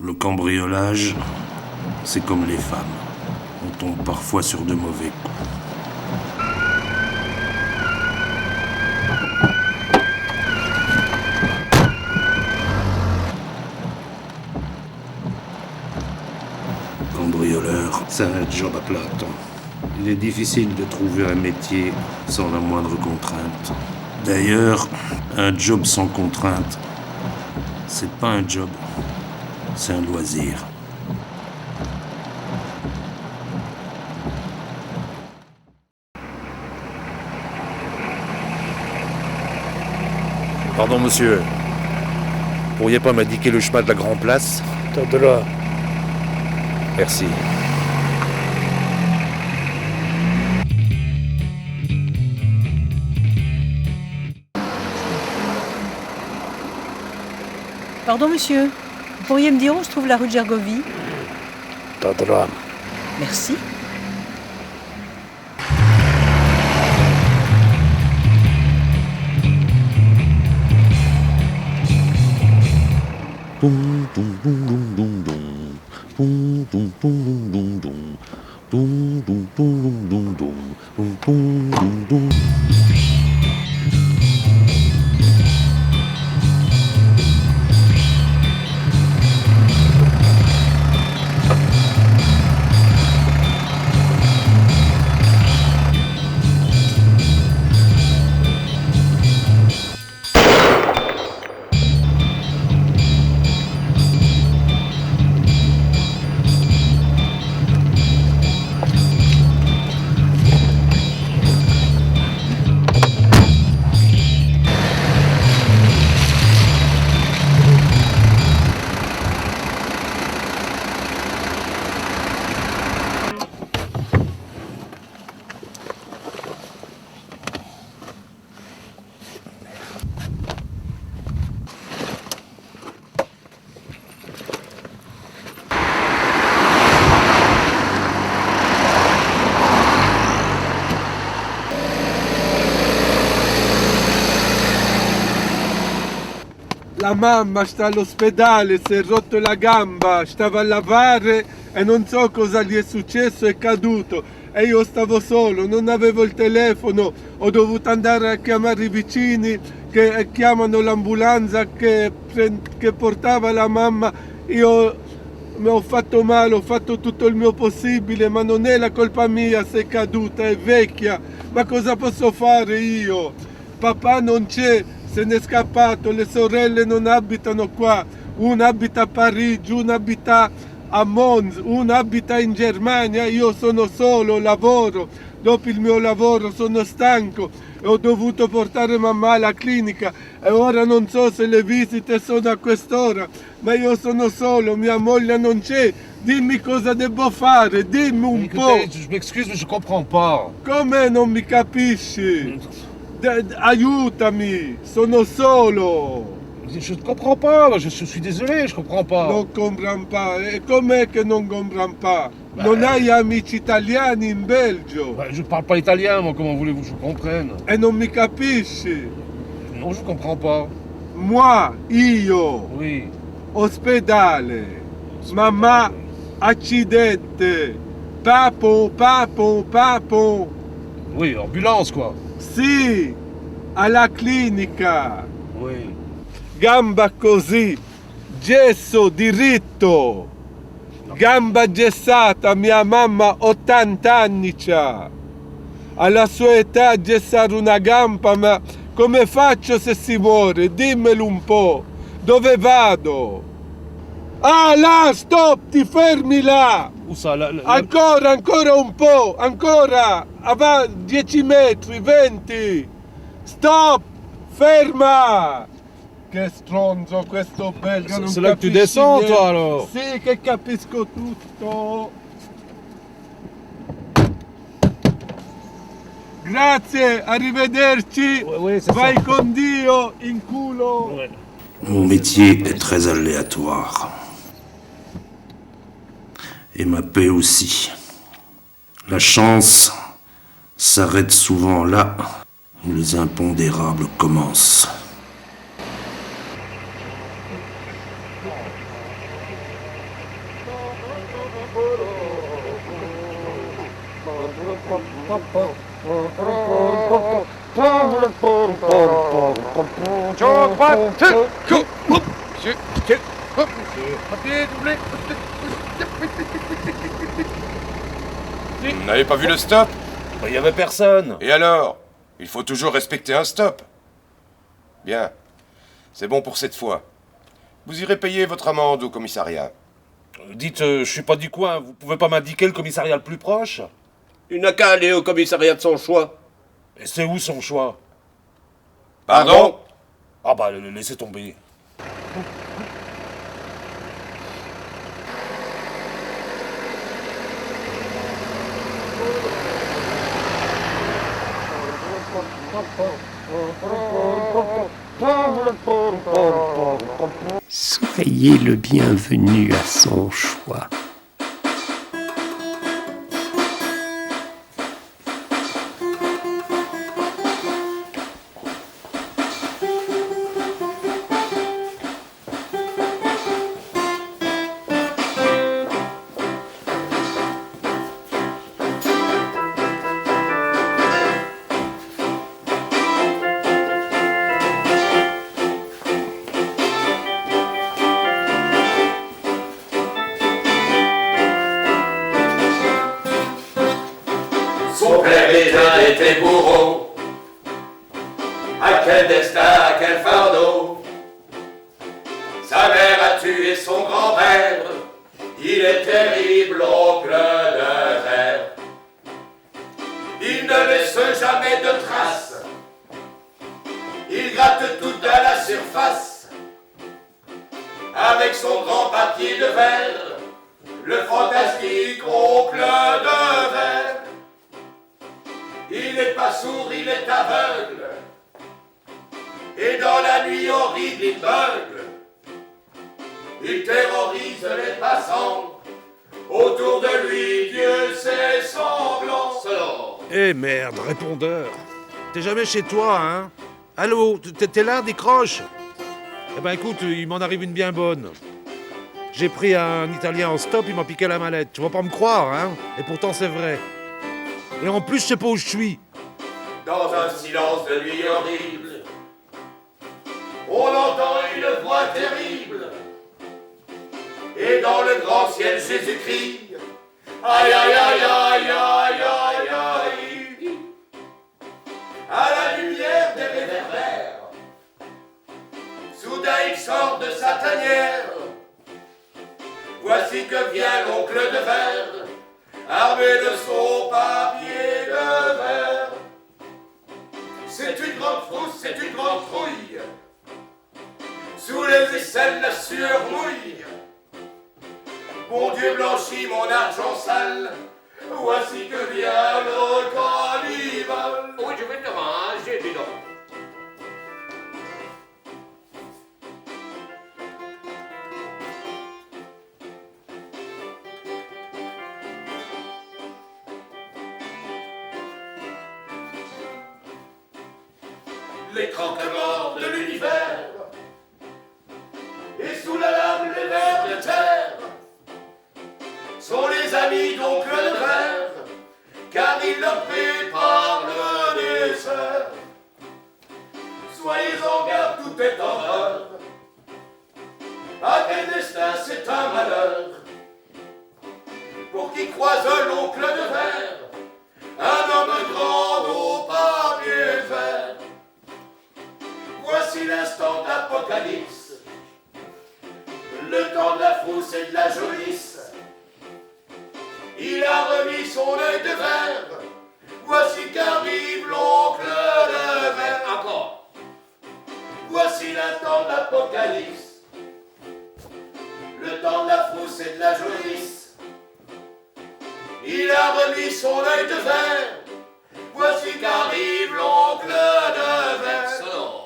Le cambriolage, c'est comme les femmes. On tombe parfois sur de mauvais coups. Cambrioleur, c'est un job à plein temps. Il est difficile de trouver un métier sans la moindre contrainte. D'ailleurs, un job sans contrainte, c'est pas un job, c'est un loisir. Pardon, monsieur. Pourriez pas m'indiquer le chemin de la Grand Place? T'as droit. Merci. Pardon, monsieur. Vous pourriez me dire où se trouve la rue de Gergovie? T'as droit. Merci. Dum dum dum dum dum dum. Dum dum dum dum dum dum. Dum dum dum dum dum. Dum dum dum dum. La mamma sta all'ospedale, si è rotto la gamba, stava a lavare e non so cosa gli è successo, è caduto. E io stavo solo, non avevo il telefono, ho dovuto andare a chiamare i vicini che chiamano l'ambulanza che portava la mamma. Io mi ho fatto male, ho fatto tutto il mio possibile, ma non è la colpa mia se è caduta, è vecchia. Ma cosa posso fare io? Papà non c'è. Se n'è scappato, le sorelle non abitano qua, una abita a Parigi, una abita a Mons, una abita in Germania, io sono solo, lavoro, dopo il mio lavoro sono stanco e ho dovuto portare mamma alla clinica e ora non so se le visite sono a quest'ora, ma io sono solo, mia moglie non c'è, dimmi cosa devo fare, dimmi un po'. Je m'excuse, mais je comprends pas. Come non mi capisci? Aiutami, sono solo. Je ne comprends pas, je suis désolé, je comprends pas. Non comprends pas. E com'è che non comprends pas? Non hai amici italiani in Belgio? Je parle pas italien, moi, comment voulez-vous que je comprenne? E non mi capisci? Non, je comprends pas. Moi, io, Oui. ospedale, mamma, accidente, papo. Oui, ambulance, quoi. Sì, alla clinica. Oui. Gamba così, gesso diritto, gamba gessata, mia mamma 80 anni c'ha. Alla sua età gessare una gamba, ma come faccio se si muore? Dimmelo un po', dove vado? Ah là, stop, ti fermi là! Où ça, Ancora un po', ancora, 10 metri, 20, stop, ferma! Che stronzo questo belga, non C'est là que tu capisci descends, niente. toi, alors. Sì, che capisco tutto. Grazie, arrivederci. Oui, c'est Vai ça. con Dio, in culo. Ouais. Mon métier est très aléatoire. Et ma paix aussi. La chance s'arrête souvent là où les impondérables commencent. 1, Vous n'avez pas vu le stop? Il y avait personne. Et alors? Il faut toujours respecter un stop. Bien. C'est bon pour cette fois. Vous irez payer votre amende au commissariat. Dites, je suis pas du coin, vous pouvez pas m'indiquer le commissariat le plus proche? Il n'a qu'à aller au commissariat de son choix. Et c'est où son choix? Pardon? Ah bah, laissez tomber. Soyez le bienvenu à son choix. Son père était bourreau. À quel destin, à quel fardeau. Sa mère a tué son grand-père. Il est terrible, oncle de verre. Il ne laisse jamais de traces. Il gratte tout à la surface. Avec son grand papier de verre. Le fantastique oncle de verre. Il n'est pas sourd, il est aveugle. Et dans la nuit horrible, il beugle. Il terrorise les passants. Autour de lui, Dieu sait semblant. Eh merde, répondeur. T'es jamais chez toi, hein? Allô, t'es là, décroche? Eh ben écoute, il m'en arrive une bien bonne. J'ai pris un Italien en stop, il m'a piqué la mallette. Tu vas pas me croire, hein? Et pourtant c'est vrai. Et en plus, je sais pas où je suis. Dans un silence de nuit horrible, on entend une voix terrible. Et dans le grand ciel, Jésus-Christ. Aïe, aïe, aïe, aïe, aïe, aïe, aïe. À la lumière des réverbères, soudain il sort de sa tanière. Voici que vient l'oncle de verre, armé de son papier de verre. C'est une grande frousse, c'est une grande trouille. Sous les aisselles, la sueur mouille. Mon Dieu blanchit mon argent sale. Voici que vient le cannibale. Oui, je vais te manger, dis donc. Les craquements de l'univers, et sous la lame les vers de terre, sont les amis d'oncle de verre, car ils leur préparent le dessert. Soyez en garde, tout est en heure, à quel destin c'est un malheur, pour qui croise l'oncle de verre, un homme grand au papier vert. Voici l'instant d'apocalypse, le temps de la frousse et de la jaunisse. Il a remis son œil de verre, voici qu'arrive l'oncle de verre. Encore. Voici l'instant d'apocalypse, le temps de la frousse et de la jaunisse. Il a remis son œil de verre, voici qu'arrive l'oncle de verre. Sonore.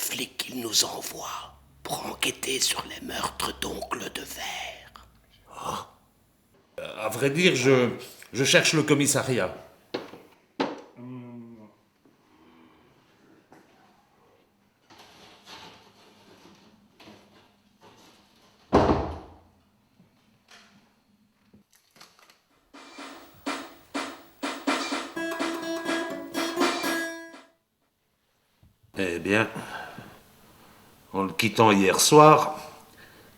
flics qu'il nous envoie pour enquêter sur les meurtres d'oncle de Verre. À vrai dire, je cherche le commissariat. Eh bien, en le quittant hier soir,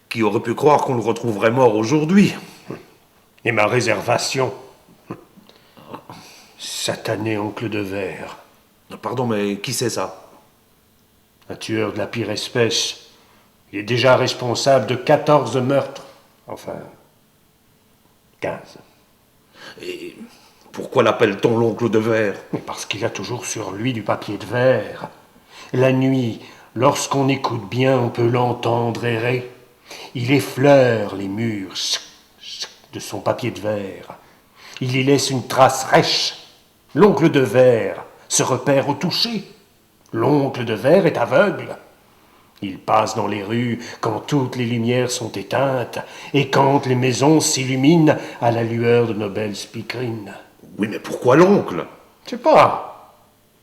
qui aurait pu croire qu'on le retrouverait mort aujourd'hui? Et ma réservation? Satané oncle de Verre. Pardon, mais qui c'est ça? Un tueur de la pire espèce. Il est déjà responsable de 14 meurtres. Enfin, 15. Et pourquoi l'appelle-t-on l'oncle de Verre? Parce qu'il a toujours sur lui du papier de verre. La nuit, lorsqu'on écoute bien, on peut l'entendre errer. Il effleure les murs de son papier de verre. Il y laisse une trace rêche. L'oncle de Verre se repère au toucher. L'oncle de Verre est aveugle. Il passe dans les rues quand toutes les lumières sont éteintes et quand les maisons s'illuminent à la lueur de nos belles speakerines. Oui, mais pourquoi l'oncle? Je sais pas.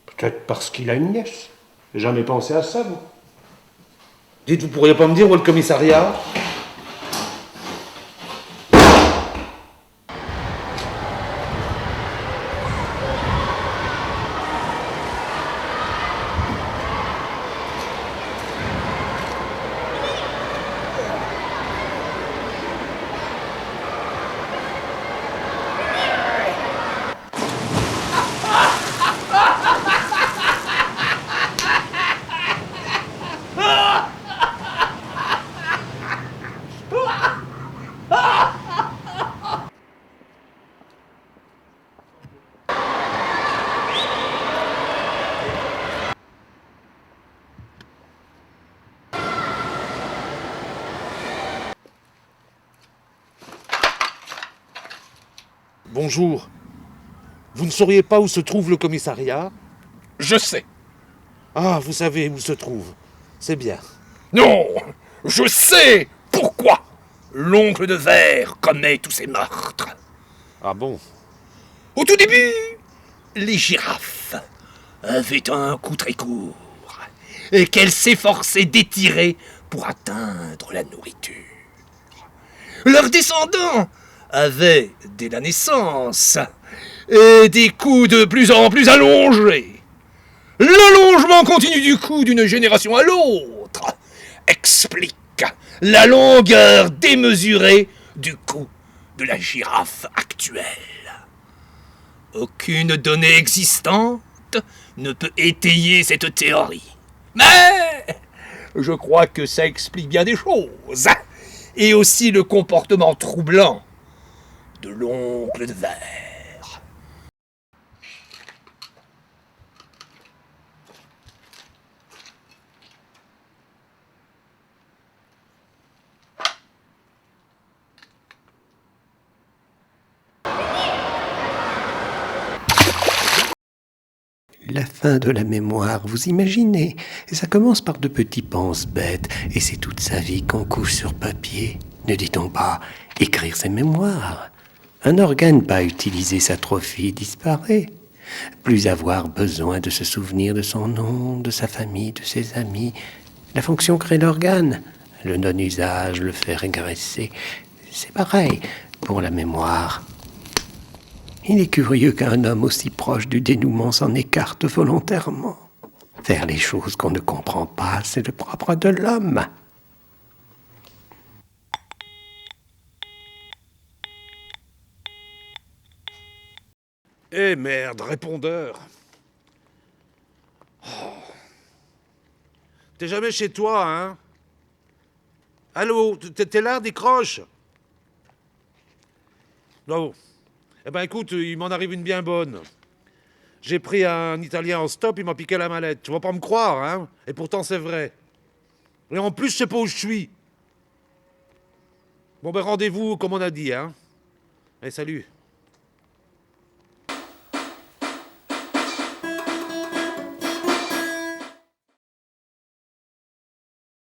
Peut-être parce qu'il a une nièce. J'ai jamais pensé à ça, vous. Dites, vous pourriez pas me dire où est le commissariat? Bonjour. Vous ne sauriez pas où se trouve le commissariat? Je sais. Ah, vous savez où se trouve. C'est bien. Non, je sais pourquoi l'oncle de Verre commet tous ces meurtres. Ah bon? Au tout début, les girafes avaient un cou très court et qu'elles s'efforçaient d'étirer pour atteindre la nourriture. Leurs descendants avaient, dès la naissance, des coups de plus en plus allongés. L'allongement continu du cou d'une génération à l'autre explique la longueur démesurée du cou de la girafe actuelle. Aucune donnée existante ne peut étayer cette théorie. Mais je crois que ça explique bien des choses. Et aussi le comportement troublant de l'oncle de Verre. La fin de la mémoire, vous imaginez? Et ça commence par de petits pense-bêtes, et c'est toute sa vie qu'on couche sur papier. Ne dit-on pas écrire ses mémoires? Un organe pas utilisé s'atrophie, disparaît. Plus avoir besoin de se souvenir de son nom, de sa famille, de ses amis. La fonction crée l'organe. Le non-usage le fait régresser. C'est pareil pour la mémoire. Il est curieux qu'un homme aussi proche du dénouement s'en écarte volontairement. Faire les choses qu'on ne comprend pas, c'est le propre de l'homme. Eh merde, répondeur. Oh. T'es jamais chez toi, hein? Allô, t'es là, décroche. Non. Eh ben écoute, il m'en arrive une bien bonne. J'ai pris un Italien en stop, il m'a piqué la mallette. Tu vas pas me croire, hein? Et pourtant c'est vrai. Et en plus, je sais pas où je suis. Bon ben rendez-vous comme on a dit, hein? Allez, salut.